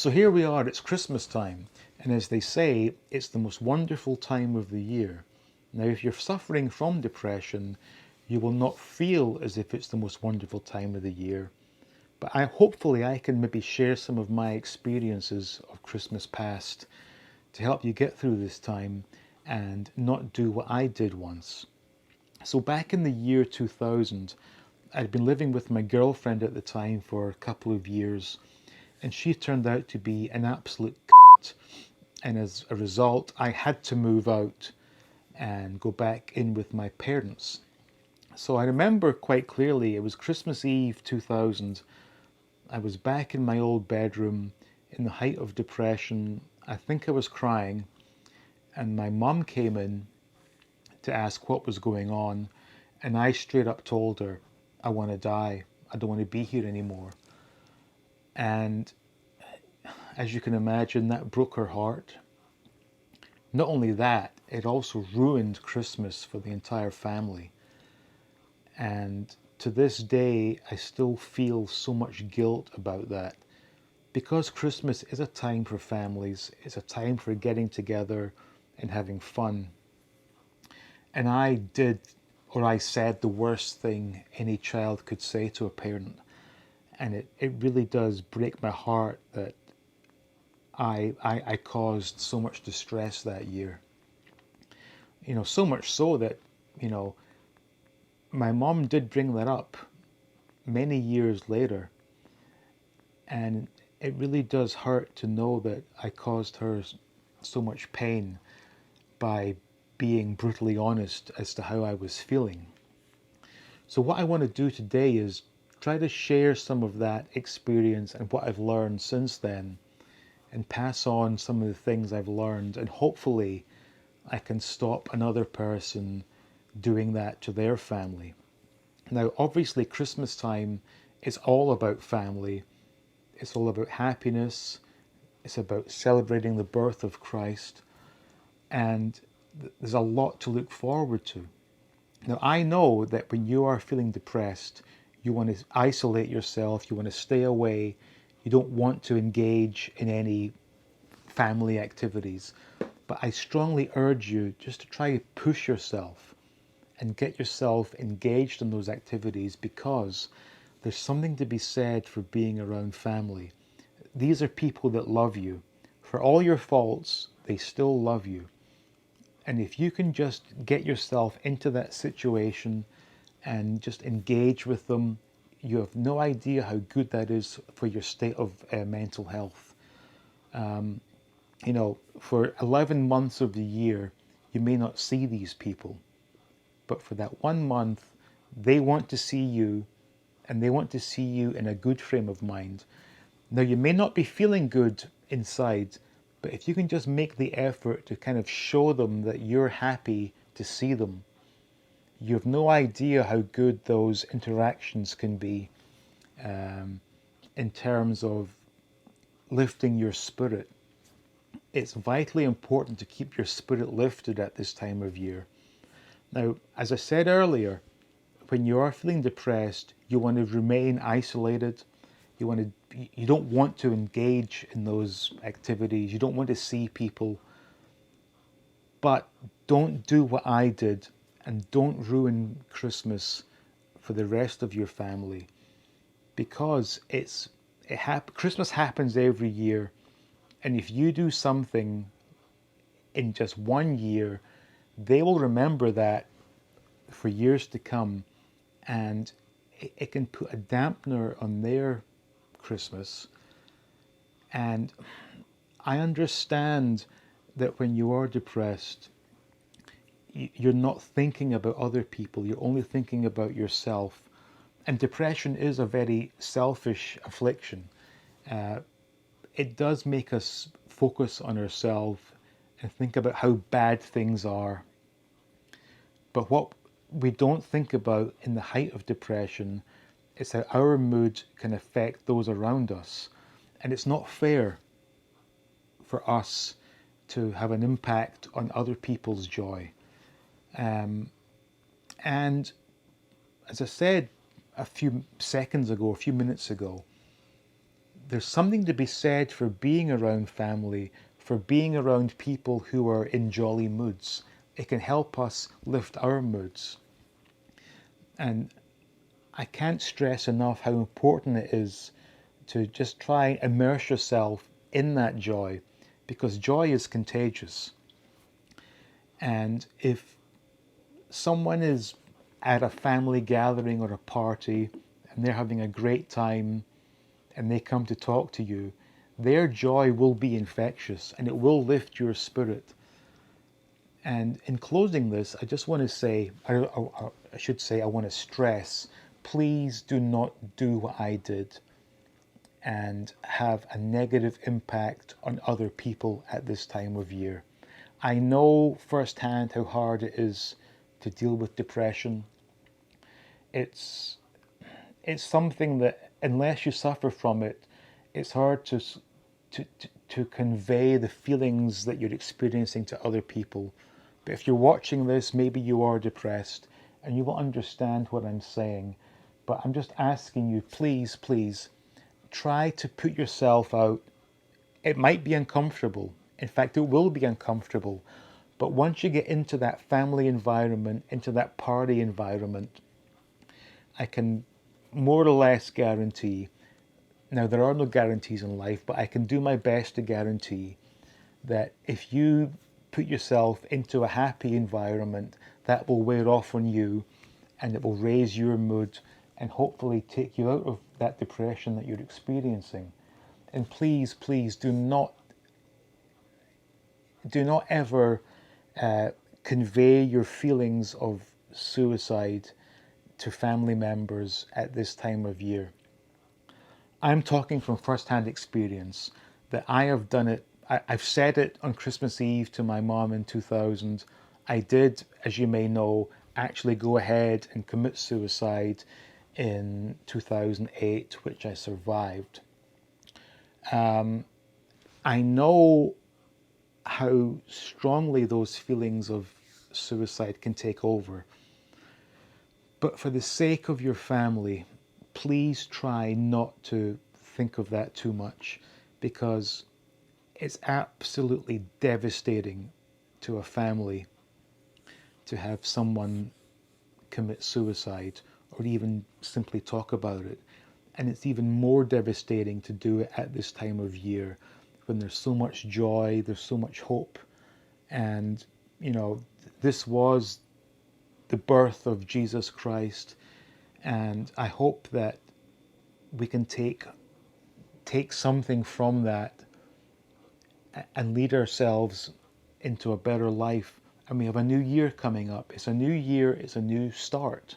So here we are, it's Christmas time, and as they say, it's the most wonderful time of the year. Now, if you're suffering from depression, you will not feel as if it's the most wonderful time of the year. But hopefully I can maybe share some of my experiences of Christmas past to help you get through this time and not do what I did once. So back in the year 2000, I'd been living with my girlfriend at the time for a couple of years, and she turned out to be an absolute c***. And as a result, I had to move out and go back in with my parents. So I remember quite clearly, it was Christmas Eve 2000. I was back in my old bedroom in the height of depression. I think I was crying, and my mum came in to ask what was going on, and I straight up told her, I want to die. I don't want to be here anymore. And as you can imagine, that broke her heart. Not only that, it also ruined Christmas for the entire family. And to this day, I still feel so much guilt about that. Because Christmas is a time for families, it's a time for getting together and having fun. And I did, or I said, the worst thing any child could say to a parent. And it really does break my heart that I caused so much distress that year. So much so that, you know, my mom did bring that up many years later. And it really does hurt to know that I caused her so much pain by being brutally honest as to how I was feeling. So what I want to do today is try to share some of that experience and what I've learned since then, and pass on some of the things I've learned, and hopefully I can stop another person doing that to their family. Now, obviously, Christmas time is all about family. It's all about happiness. It's about celebrating the birth of Christ. And there's a lot to look forward to. Now, I know that when you are feeling depressed, you want to isolate yourself, you want to stay away, you don't want to engage in any family activities. But I strongly urge you just to try to push yourself and get yourself engaged in those activities, because there's something to be said for being around family. These are people that love you. For all your faults, they still love you. And if you can just get yourself into that situation and just engage with them, you have no idea how good that is for your state of mental health. For 11 months of the year, you may not see these people, but for that 1 month, they want to see you, and they want to see you in a good frame of mind. Now, you may not be feeling good inside, but if you can just make the effort to kind of show them that you're happy to see them, you have no idea how good those interactions can be, in terms of lifting your spirit. It's vitally important to keep your spirit lifted at this time of year. Now, as I said earlier, when you are feeling depressed, you want to remain isolated. You don't want to engage in those activities. You don't want to see people. But don't do what I did, and don't ruin Christmas for the rest of your family, because Christmas happens every year, and if you do something in just 1 year, they will remember that for years to come, and it can put a dampener on their Christmas. And I understand that when you are depressed, you're not thinking about other people, you're only thinking about yourself. And depression is a very selfish affliction. It does make us focus on ourselves and think about how bad things are. But what we don't think about in the height of depression is how our mood can affect those around us. And it's not fair for us to have an impact on other people's joy. And as I said a few minutes ago, there's something to be said for being around family, for being around people who are in jolly moods. It can help us lift our moods. And I can't stress enough how important it is to just try and immerse yourself in that joy, because joy is contagious. And if someone is at a family gathering or a party and they're having a great time and they come to talk to you, their joy will be infectious and it will lift your spirit. And in closing this, I just want to say, I should say, I want to stress, please do not do what I did and have a negative impact on other people at this time of year. I know firsthand how hard it is to deal with depression. It's something that unless you suffer from it, it's hard to convey the feelings that you're experiencing to other people. But if you're watching this, maybe you are depressed and you will understand what I'm saying. But I'm just asking you, please, please, try to put yourself out. It might be uncomfortable. In fact, it will be uncomfortable. But once you get into that family environment, into that party environment, I can more or less guarantee, now there are no guarantees in life, but I can do my best to guarantee that if you put yourself into a happy environment, that will wear off on you and it will raise your mood and hopefully take you out of that depression that you're experiencing. And please, please do not ever convey your feelings of suicide to family members at this time of year. I'm talking from first-hand experience that I have done it. I've said it on Christmas Eve to my mom in 2000. I did, as you may know, actually go ahead and commit suicide in 2008, which I survived. I know how strongly those feelings of suicide can take over. But for the sake of your family, please try not to think of that too much, because it's absolutely devastating to a family to have someone commit suicide or even simply talk about it. And it's even more devastating to do it at this time of year when there's so much joy, there's so much hope. And, you know, this was the birth of Jesus Christ. And I hope that we can take something from that and lead ourselves into a better life. And we have a new year coming up. It's a new year, it's a new start.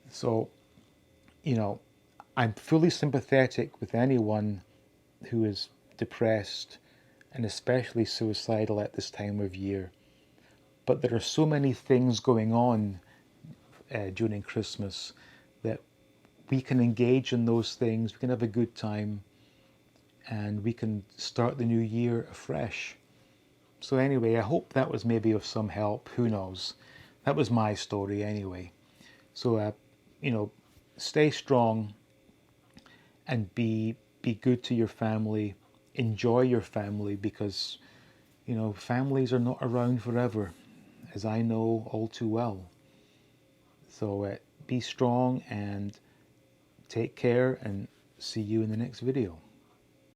So, you know, I'm fully sympathetic with anyone who is depressed and especially suicidal at this time of year. But there are so many things going on during Christmas that we can engage in those things, we can have a good time, and we can start the new year afresh. So anyway, I hope that was maybe of some help. Who knows? That was my story anyway. So, you know, stay strong and be good to your family. Enjoy your family, because, you know, families are not around forever, as I know all too well. So be strong and take care, and see you in the next video.